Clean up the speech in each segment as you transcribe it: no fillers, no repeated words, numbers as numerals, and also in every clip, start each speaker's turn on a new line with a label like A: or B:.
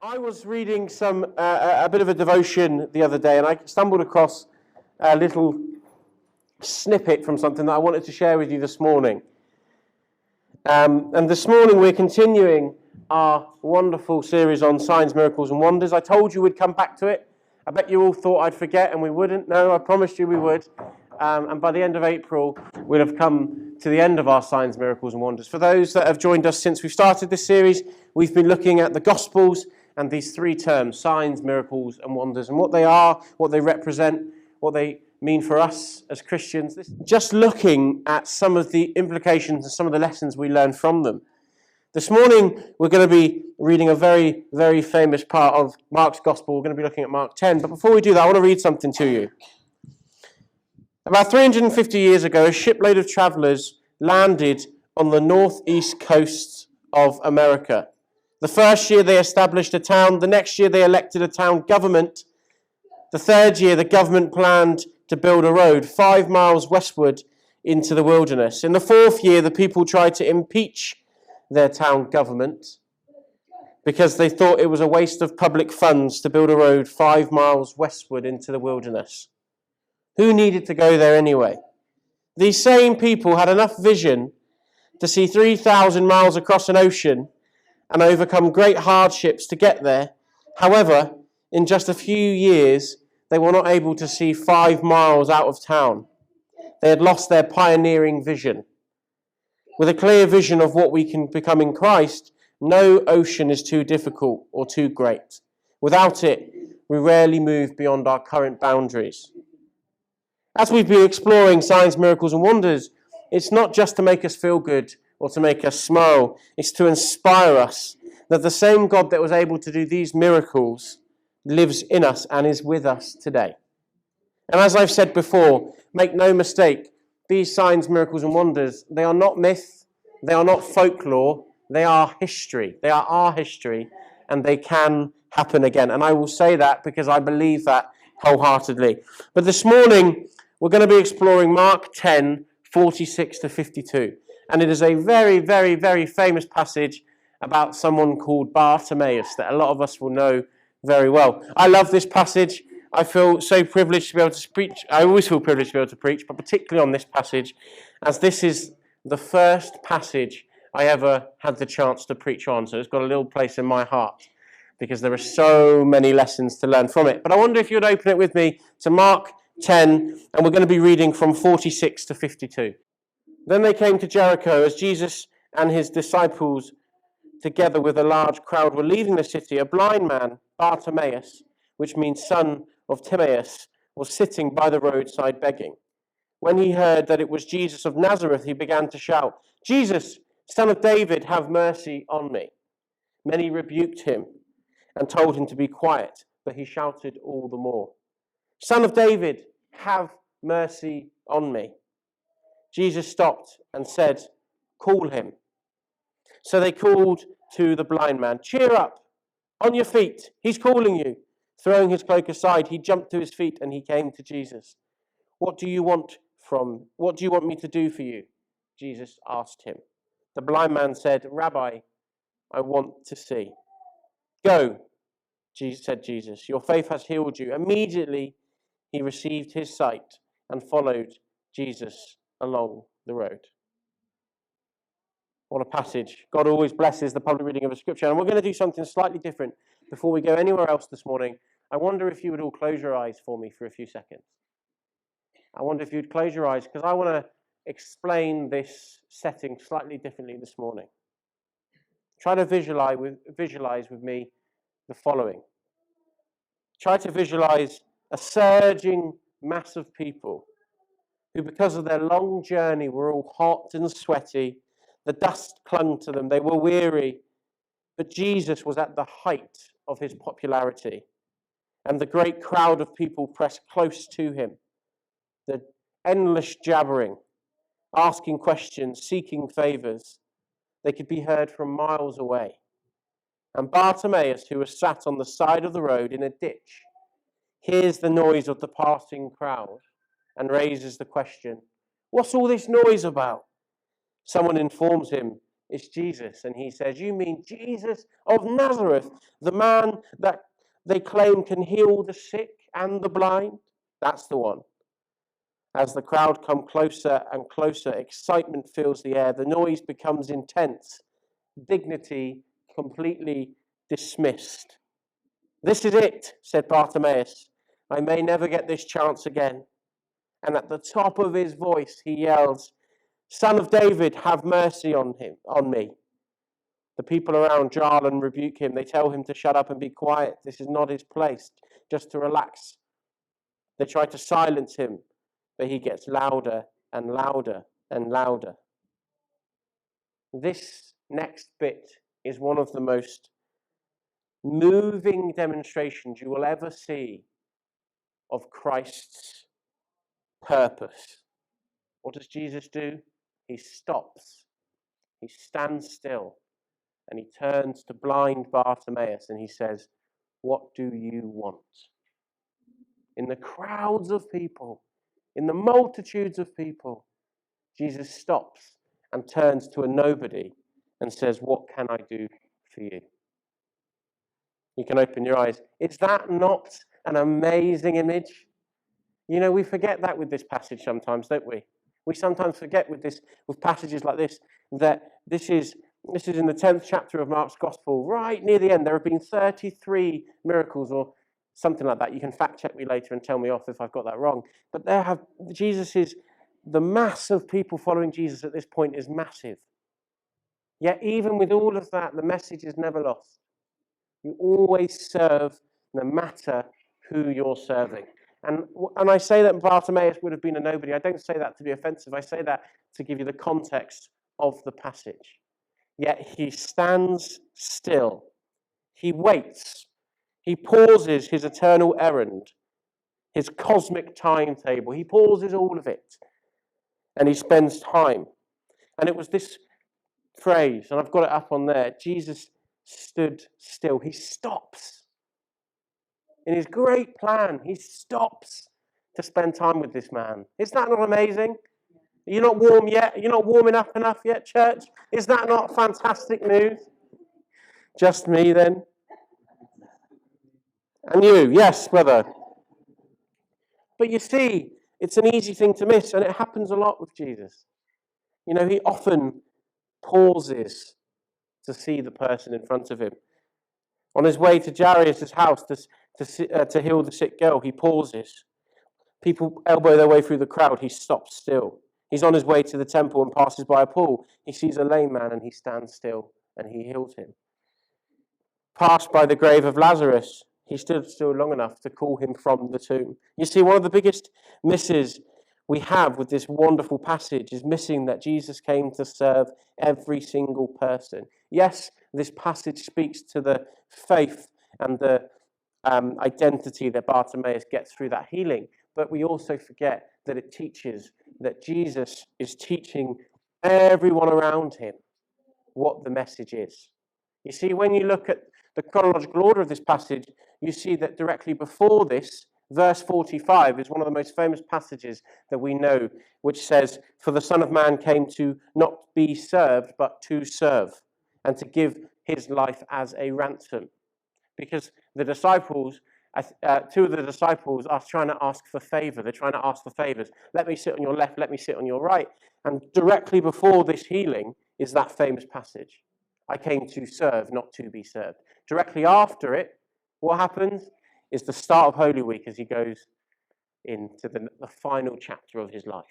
A: I was reading a bit of a devotion the other day, and I stumbled across a little snippet from something that I wanted to share with you this morning. And this morning we're continuing our wonderful series on signs, miracles, and wonders. I told you we'd come back to it. I bet you all thought I'd forget, and we wouldn't. No, I promised you we would. And by the end of April, we'll have come to the end of our signs, miracles, and wonders. For those that have joined us since we started this series, we've been looking at the Gospels and these three terms, signs, miracles, and wonders, and what they are, what they represent, what they mean for us as Christians. Just looking at some of the implications and some of the lessons we learn from them. This morning, we're going to be reading a very, very famous part of Mark's Gospel. We're going to be looking at Mark 10. But before we do that, I want to read something to you. About 350 years ago, a shipload of travellers landed on the northeast coast of America. The first year they established a town. The next year they elected a town government. The third year the government planned to build a road 5 miles westward into the wilderness. In the fourth year, the people tried to impeach their town government because they thought it was a waste of public funds to build a road 5 miles westward into the wilderness. Who needed to go there anyway? These same people had enough vision to see 3,000 miles across an ocean and overcome great hardships to get there. However, in just a few years, they were not able to see 5 miles out of town. They had lost their pioneering vision. With a clear vision of what we can become in Christ, no ocean is too difficult or too great. Without it, we rarely move beyond our current boundaries. As we've been exploring signs, miracles, and wonders, it's not just to make us feel good or to make us smile. It's to inspire us that the same God that was able to do these miracles lives in us and is with us today. And as I've said before, make no mistake, these signs, miracles, and wonders, they are not myth, they are not folklore, they are history. They are our history, and they can happen again. And I will say that because I believe that wholeheartedly. But this morning, we're going to be exploring Mark 10, 46 to 52. And it is a very, very, very famous passage about someone called Bartimaeus that a lot of us will know very well. I love this passage. I feel so privileged to be able to preach. I always feel privileged to be able to preach, but particularly on this passage, as this is the first passage I ever had the chance to preach on. So it's got a little place in my heart because there are so many lessons to learn from it. But I wonder if you'd open it with me to Mark 10, and we're going to be reading from 46 to 52. Then they came to Jericho as Jesus and his disciples, together with a large crowd, were leaving the city. A blind man, Bartimaeus, which means son of Timaeus, was sitting by the roadside begging. When he heard that it was Jesus of Nazareth, he began to shout, "Jesus, Son of David, have mercy on me." Many rebuked him and told him to be quiet, but he shouted all the more, "Son of David, have mercy on me." Jesus stopped and said, "Call him." So they called to the blind man, "Cheer up, on your feet, he's calling you." Throwing his cloak aside, he jumped to his feet and he came to Jesus. What do you want me to do for you?" Jesus asked him. The blind man said, "Rabbi, I want to see." "Go," said Jesus, "your faith has healed you." Immediately he received his sight and followed Jesus along the road. What a passage. God always blesses the public reading of a scripture. And we're going to do something slightly different before we go anywhere else this morning. I wonder if you would all close your eyes for me for a few seconds. I wonder if you'd close your eyes, because I want to explain this setting slightly differently this morning. Try to visualize with me the following. Try to visualize a surging mass of people who, because of their long journey, were all hot and sweaty. The dust clung to them. They were weary. But Jesus was at the height of his popularity. And the great crowd of people pressed close to him. The endless jabbering, asking questions, seeking favors. They could be heard from miles away. And Bartimaeus, who was sat on the side of the road in a ditch, hears the noise of the passing crowd and raises the question, "What's all this noise about?" Someone informs him it's Jesus. And he says, you mean Jesus of Nazareth, the man that they claim can heal the sick and the blind? That's the one. As the crowd come closer and closer, excitement fills the air. The noise becomes intense. Dignity completely dismissed. This is it, said Bartimaeus. I may never get this chance again. And at the top of his voice, he yells, Son of David, have mercy on me. The people around jarl and rebuke him. They tell him to shut up and be quiet. This is not his place, just to relax. They try to silence him, but he gets louder and louder and louder. This next bit is one of the most moving demonstrations you will ever see of Christ's purpose. What does Jesus do? He stops. He stands still. And he turns to blind Bartimaeus and he says, what do you want? In the crowds of people, in the multitudes of people, Jesus stops and turns to a nobody and says, what can I do for you? You can open your eyes. Is that not an amazing image? You know, we forget that with this passage sometimes, don't we? We sometimes forget with passages like this, that this is in the 10th chapter of Mark's Gospel, right near the end. There have been 33 miracles or something like that. You can fact check me later and tell me off if I've got that wrong. But the mass of people following Jesus at this point is massive. Yet even with all of that, the message is never lost. You always serve no matter who you're serving. And I say that Bartimaeus would have been a nobody. I don't say that to be offensive. I say that to give you the context of the passage. Yet he stands still. He waits. He pauses his eternal errand, his cosmic timetable. He pauses all of it. And he spends time. And it was this phrase, and I've got it up on there. Jesus stood still. He stops. In his great plan, he stops to spend time with this man. Is that not amazing? You're not warm yet? You're not warming up enough yet, church? Is that not fantastic news? Just me then? And you? Yes, brother. But you see, it's an easy thing to miss, and it happens a lot with Jesus. You know, he often pauses to see the person in front of him. On his way to Jairus' house to heal the sick girl, he pauses. People elbow their way through the crowd, he stops still. He's on his way to the temple and passes by a pool. He sees a lame man and he stands still and he heals him. Passed by the grave of Lazarus, he stood still long enough to call him from the tomb. You see, one of the biggest misses we have with this wonderful passage is missing that Jesus came to serve every single person. Yes, this passage speaks to the faith and the identity that Bartimaeus gets through that healing, but we also forget that it teaches that Jesus is teaching everyone around him what the message is. You see, when you look at the chronological order of this passage, you see that directly before this, verse 45 is one of the most famous passages that we know, which says, for the Son of Man came to not be served, but to serve, and to give his life as a ransom. Because the disciples, two of the disciples are trying to ask for favor. They're trying to ask for favors. Let me sit on your left, let me sit on your right. And directly before this healing is that famous passage. I came to serve, not to be served. Directly after it, what happens is the start of Holy Week as he goes into the final chapter of his life.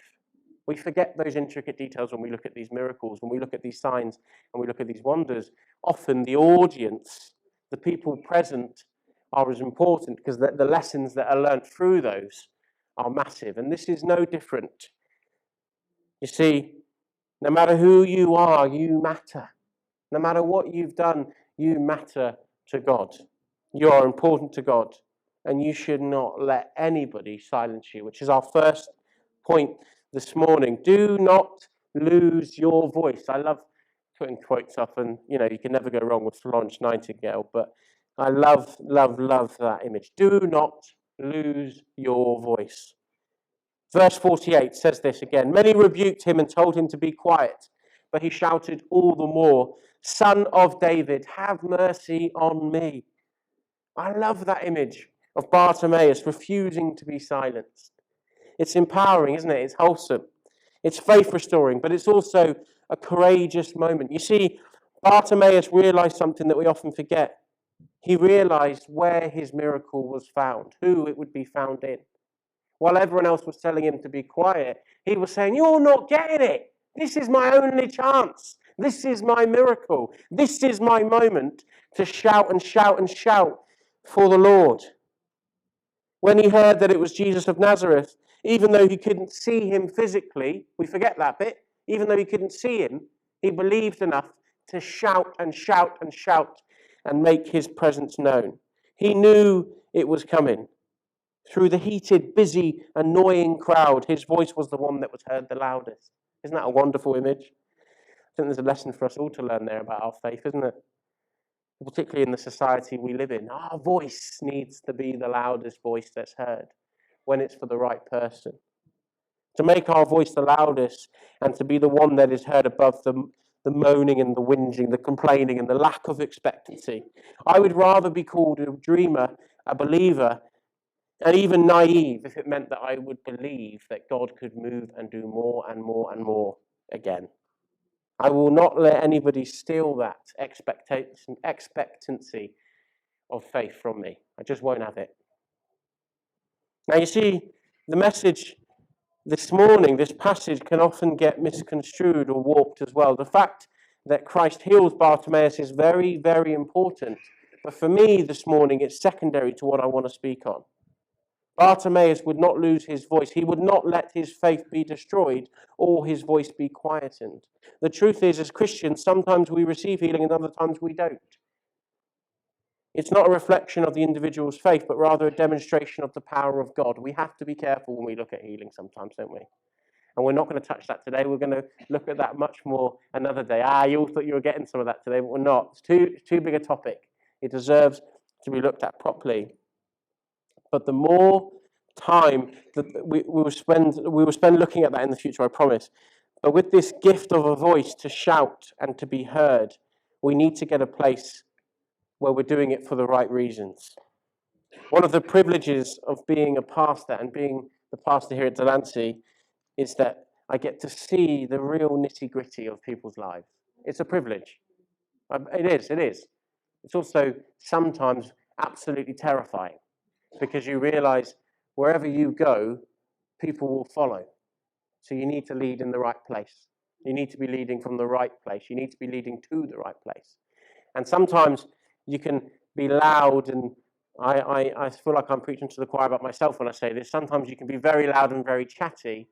A: We forget those intricate details when we look at these miracles, when we look at these signs, and we look at these wonders. Often the audience, the people present, are as important because the lessons that are learned through those are massive. And this is no different. You see, no matter who you are, you matter. No matter what you've done, you matter to God. You are important to God. And you should not let anybody silence you, which is our first point this morning. Do not lose your voice. I love putting quotes up, and you can never go wrong with Florence Nightingale, but I love that image. Do not lose your voice. Verse 48 says this again. Many rebuked him and told him to be quiet, but he shouted all the more, "Son of David, have mercy on me." I love that image of Bartimaeus refusing to be silenced. It's empowering, isn't it? It's wholesome. It's faith restoring, but it's also a courageous moment. You see, Bartimaeus realized something that we often forget. He realized where his miracle was found, who it would be found in. While everyone else was telling him to be quiet, he was saying, "You're not getting it. This is my only chance. This is my miracle. This is my moment to shout and shout and shout for the Lord." When he heard that it was Jesus of Nazareth, even though he couldn't see him physically, we forget that bit, even though he couldn't see him, he believed enough to shout and shout and shout and make his presence known. He knew it was coming. Through the heated, busy, annoying crowd, his voice was the one that was heard the loudest. Isn't that a wonderful image? I think there's a lesson for us all to learn there about our faith, isn't it? Particularly in the society we live in. Our voice needs to be the loudest voice that's heard when it's for the right person. To make our voice the loudest and to be the one that is heard above the moaning and the whinging, the complaining and the lack of expectancy. I would rather be called a dreamer, a believer, and even naive if it meant that I would believe that God could move and do more and more and more again. I will not let anybody steal that expectancy of faith from me. I just won't have it. Now you see, the message this morning, this passage can often get misconstrued or warped as well. The fact that Christ heals Bartimaeus is very, very important. But for me this morning, it's secondary to what I want to speak on. Bartimaeus would not lose his voice. He would not let his faith be destroyed or his voice be quietened. The truth is, as Christians, sometimes we receive healing and other times we don't. It's not a reflection of the individual's faith, but rather a demonstration of the power of God. We have to be careful when we look at healing sometimes, don't we? And we're not going to touch that today. We're going to look at that much more another day. You all thought you were getting some of that today, but we're not. It's too big a topic. It deserves to be looked at properly. But the more time that we will spend looking at that in the future, I promise. But with this gift of a voice to shout and to be heard, we need to get a place where we're doing it for the right reasons. One of the privileges of being a pastor and being the pastor here at Delancey is that I get to see the real nitty-gritty of people's lives. It's a privilege. It is. It's also sometimes absolutely terrifying because you realize wherever you go, people will follow. So you need to lead in the right place. You need to be leading from the right place. You need to be leading to the right place. And sometimes you can be loud, and I feel like I'm preaching to the choir about myself when I say this. Sometimes you can be very loud and very chatty,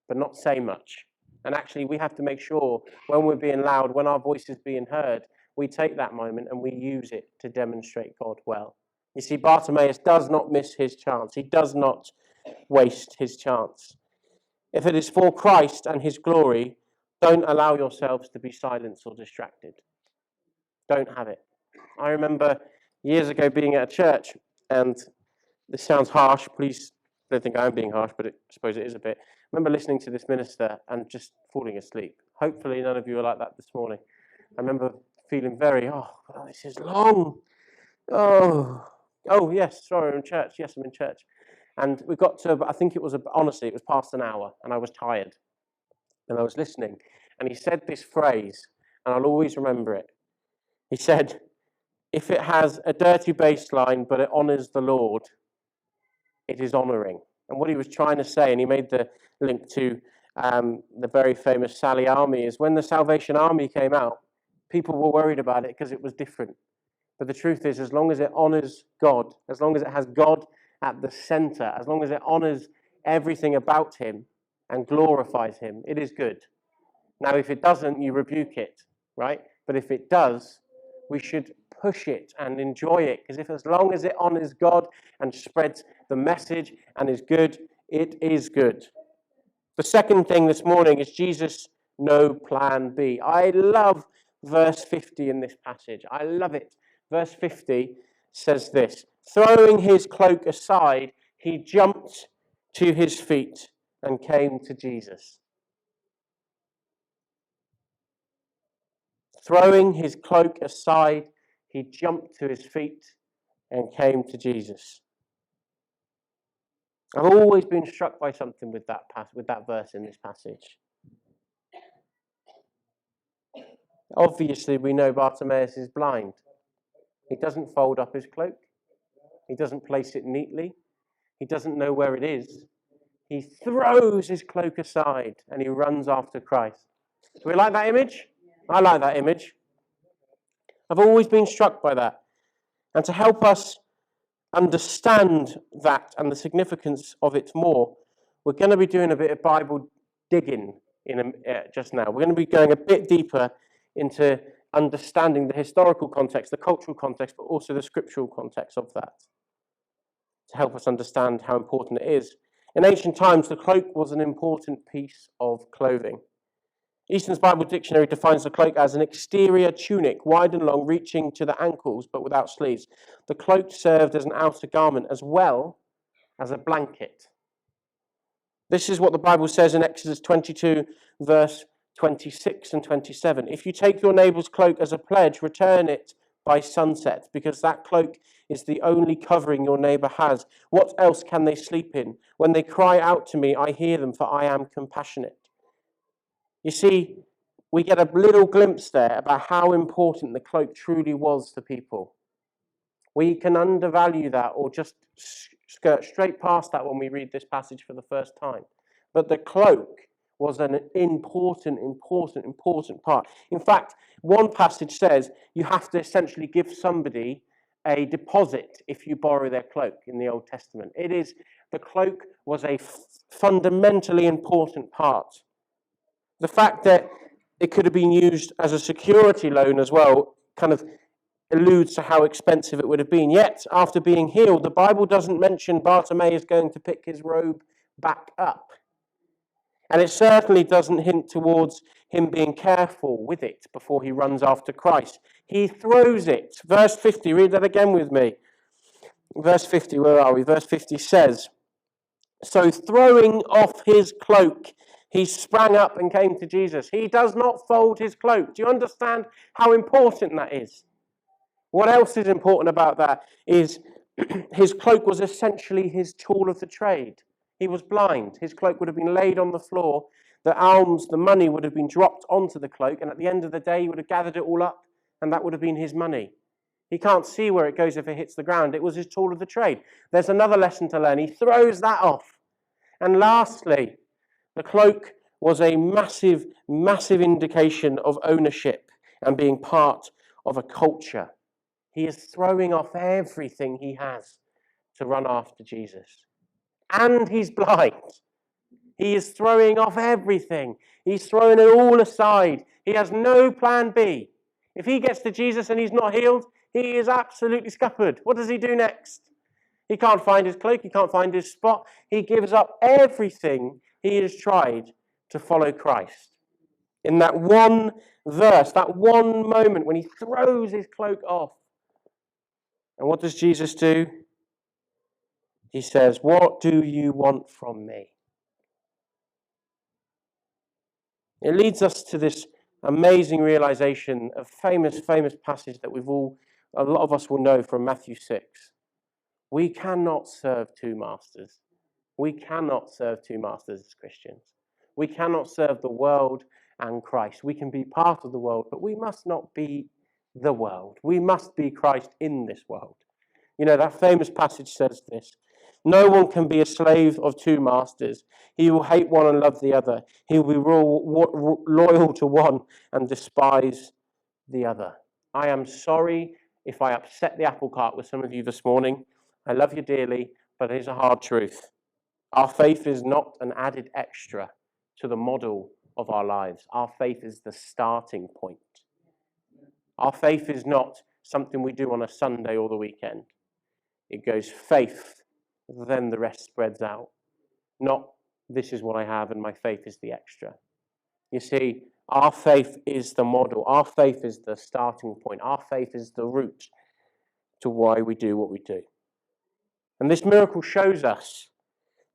A: but not say much. And actually, we have to make sure when we're being loud, when our voice is being heard, we take that moment and we use it to demonstrate God well. You see, Bartimaeus does not miss his chance. He does not waste his chance. If it is for Christ and his glory, don't allow yourselves to be silenced or distracted. Don't have it. I remember years ago being at a church, and this sounds harsh, please don't think I'm being harsh, but I suppose it is a bit. I remember listening to this minister and just falling asleep. Hopefully none of you are like that this morning. I remember feeling very, this is long. Yes, sorry, I'm in church. Yes, I'm in church. And we got to, I think honestly, it was past an hour, and I was tired. And I was listening, and he said this phrase, and I'll always remember it. He said, if it has a dirty bass line, but it honors the Lord, it is honoring. And what he was trying to say, and he made the link to the very famous Sally Army, is when the Salvation Army came out, people were worried about it because it was different. But the truth is, as long as it honors God, as long as it has God at the center, as long as it honors everything about him and glorifies him, it is good. Now, if it doesn't, you rebuke it, right? But if it does, we should push it and enjoy it, because as long as it honors God and spreads the message and is good, it is good. The second thing this morning is Jesus, no plan B. I love verse 50 in this passage. I love it. Verse 50 says this: throwing his cloak aside, he jumped to his feet and came to Jesus. Throwing his cloak aside, he jumped to his feet and came to Jesus. I've always been struck by something with that verse in this passage. Obviously, we know Bartimaeus is blind. He doesn't fold up his cloak. He doesn't place it neatly. He doesn't know where it is. He throws his cloak aside and he runs after Christ. Do we like that image? I like that image. I've always been struck by that. And to help us understand that and the significance of it more, we're going to be doing a bit of Bible digging just now. We're going to be going a bit deeper into understanding the historical context, the cultural context, but also the scriptural context of that, to help us understand how important it is. In ancient times, the cloak was an important piece of clothing. Easton's Bible Dictionary defines the cloak as an exterior tunic, wide and long, reaching to the ankles, but without sleeves. The cloak served as an outer garment as well as a blanket. This is what the Bible says in Exodus 22, verse 26 and 27. If you take your neighbor's cloak as a pledge, return it by sunset, because that cloak is the only covering your neighbor has. What else can they sleep in? When they cry out to me, I hear them, for I am compassionate. You see, we get a little glimpse there about how important the cloak truly was to people. We can undervalue that or just skirt straight past that when we read this passage for the first time. But the cloak was an important part. In fact, one passage says you have to essentially give somebody a deposit if you borrow their cloak in the Old Testament. The cloak was a fundamentally important part. The fact that it could have been used as a security loan as well kind of alludes to how expensive it would have been. Yet, after being healed, the Bible doesn't mention Bartimaeus going to pick his robe back up. And it certainly doesn't hint towards him being careful with it before he runs after Christ. He throws it. Verse 50, read that again with me. Verse 50, where are we? Verse 50 says, so throwing off his cloak, he sprang up and came to Jesus. He does not fold his cloak. Do you understand how important that is? What else is important about that is his cloak was essentially his tool of the trade. He was blind. His cloak would have been laid on the floor. The alms, the money would have been dropped onto the cloak. And at the end of the day, he would have gathered it all up. And that would have been his money. He can't see where it goes if it hits the ground. It was his tool of the trade. There's another lesson to learn. He throws that off. And lastly, the cloak was a massive indication of ownership and being part of a culture. He is throwing off everything he has to run after Jesus. And he's blind. He is throwing off everything. He's throwing it all aside. He has no plan B. If he gets to Jesus and he's not healed, he is absolutely scuppered. What does he do next? He can't find his cloak. He can't find his spot. He gives up everything he has tried to follow Christ. In that one verse, that one moment when he throws his cloak off. And what does Jesus do? He says, what do you want from me? It leads us to this amazing realization, a famous passage that a lot of us will know from Matthew 6. We cannot serve two masters. We cannot serve two masters as Christians. We cannot serve the world and Christ. We can be part of the world, but we must not be the world. We must be Christ in this world. You know, that famous passage says this. No one can be a slave of two masters. He will hate one and love the other. He will be loyal to one and despise the other. I am sorry if I upset the apple cart with some of you this morning. I love you dearly, but it is a hard truth. Our faith is not an added extra to the model of our lives. Our faith is the starting point. Our faith is not something we do on a Sunday or the weekend. It goes faith, then the rest spreads out. Not this is what I have and my faith is the extra. You see, our faith is the model. Our faith is the starting point. Our faith is the root to why we do what we do. And this miracle shows us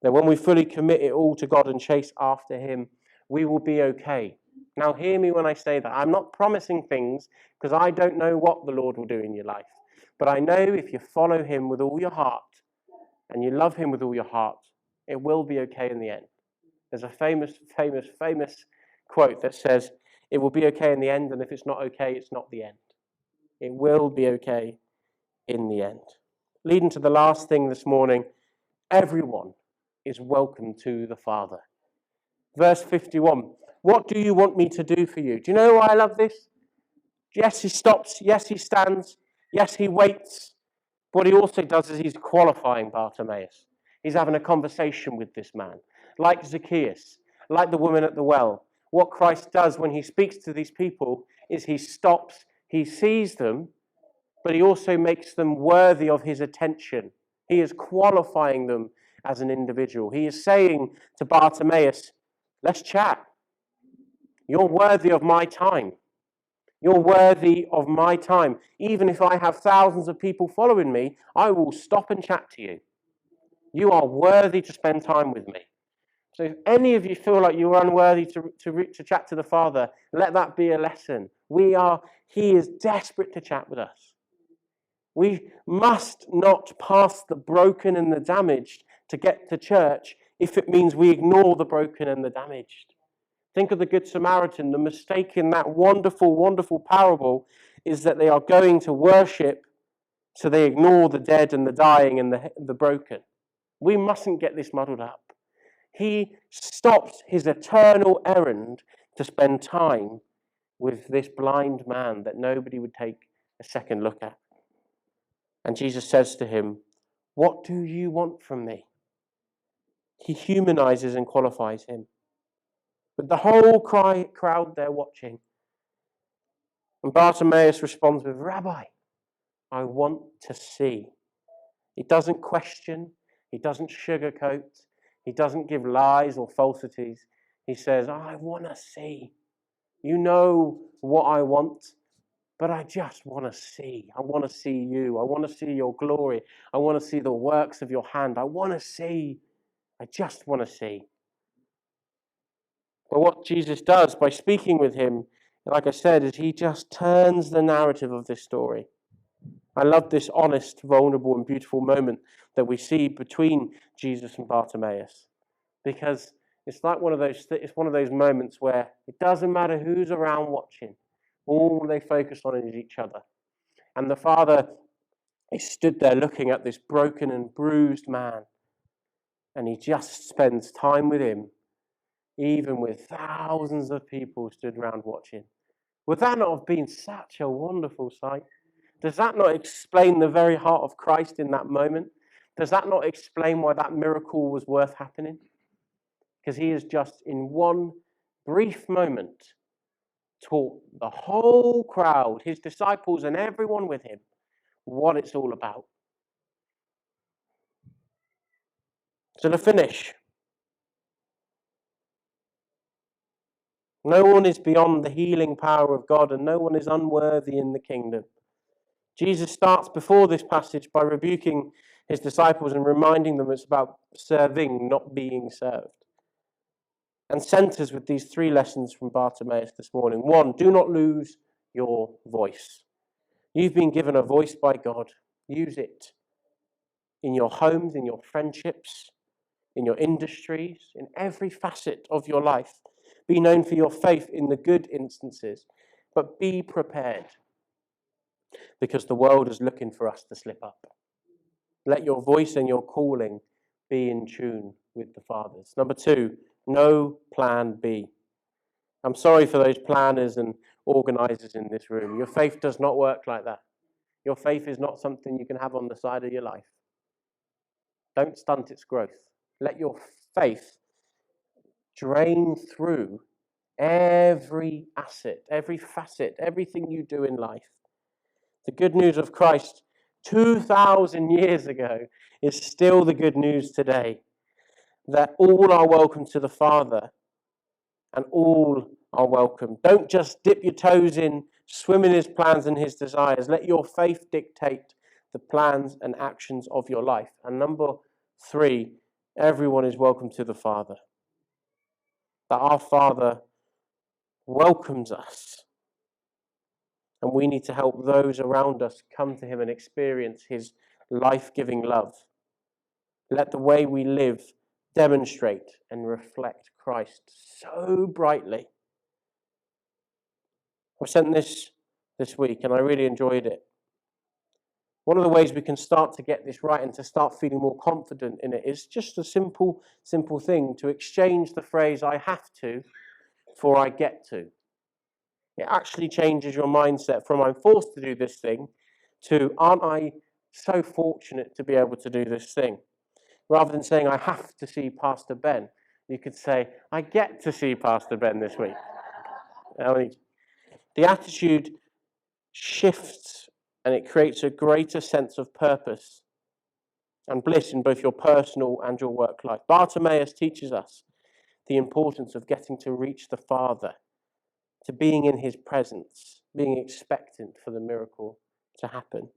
A: that when we fully commit it all to God and chase after him, we will be okay. Now hear me when I say that. I'm not promising things because I don't know what the Lord will do in your life. But I know if you follow him with all your heart and you love him with all your heart, it will be okay in the end. There's a famous quote that says, it will be okay in the end, and if it's not okay, it's not the end. It will be okay in the end. Leading to the last thing this morning, everyone is welcome to the Father. Verse 51, what do you want me to do for you? Do you know why I love this? Yes, he stops. Yes, he stands. Yes, he waits. What he also does is he's qualifying Bartimaeus. He's having a conversation with this man, like Zacchaeus, like the woman at the well. What Christ does when he speaks to these people is he stops, he sees them, but he also makes them worthy of his attention. He is qualifying them as an individual. He is saying to Bartimaeus, let's chat. You're worthy of my time. You're worthy of my time. Even if I have thousands of people following me, I will stop and chat to you. You are worthy to spend time with me. So if any of you feel like you're unworthy to chat to the Father, let that be a lesson. He is desperate to chat with us. We must not pass the broken and the damaged to get to church if it means we ignore the broken and the damaged. Think of the Good Samaritan. The mistake in that wonderful, wonderful parable is that they are going to worship, so they ignore the dead and the dying and the broken. We mustn't get this muddled up. He stops his eternal errand to spend time with this blind man that nobody would take a second look at. And Jesus says to him, what do you want from me? He humanizes and qualifies him. With the whole crowd there watching. And Bartimaeus responds with, Rabbi, I want to see. He doesn't question. He doesn't sugarcoat. He doesn't give lies or falsities. He says, I want to see. You know what I want, but I just want to see. I want to see you. I want to see your glory. I want to see the works of your hand. I want to see. I just want to see. But what Jesus does by speaking with him, like I said, is he just turns the narrative of this story. I love this honest, vulnerable, and beautiful moment that we see between Jesus and Bartimaeus, because it's one of those moments where it doesn't matter who's around watching. All they focus on is each other. And the Father is stood there looking at this broken and bruised man, and he just spends time with him, even with thousands of people stood around watching. Would that not have been such a wonderful sight? Does that not explain the very heart of Christ in that moment? Does that not explain why that miracle was worth happening? Because he has just, in one brief moment, taught the whole crowd, his disciples and everyone with him, what it's all about. So to finish, no one is beyond the healing power of God, and no one is unworthy in the kingdom. Jesus starts before this passage by rebuking his disciples and reminding them it's about serving, not being served. And centers with these three lessons from Bartimaeus this morning. 1, do not lose your voice. You've been given a voice by God. Use it in your homes, in your friendships, in your industries, in every facet of your life. Be known for your faith in the good instances, but be prepared, because the world is looking for us to slip up. Let your voice and your calling be in tune with the Father's. Number 2, no plan B. I'm sorry for those planners and organisers in this room. Your faith does not work like that. Your faith is not something you can have on the side of your life. Don't stunt its growth. Let your faith drain through every asset, every facet, everything you do in life. The good news of Christ 2,000 years ago is still the good news today, that all are welcome to the Father and all are welcome. Don't just dip your toes in, swim in his plans and his desires. Let your faith dictate the plans and actions of your life. And number 3, everyone is welcome to the Father. That our Father welcomes us. And we need to help those around us come to him and experience his life-giving love. Let the way we live demonstrate and reflect Christ so brightly. I sent this week and I really enjoyed it. One of the ways we can start to get this right and to start feeling more confident in it is just a simple thing, to exchange the phrase "I have to" for "I get to." It actually changes your mindset from "I'm forced to do this thing" to "Aren't I so fortunate to be able to do this thing?" Rather than saying "I have to see Pastor Ben," you could say "I get to see Pastor Ben this week." I mean, the attitude shifts and it creates a greater sense of purpose and bliss in both your personal and your work life. Bartimaeus teaches us the importance of getting to reach the Father, to being in his presence, being expectant for the miracle to happen.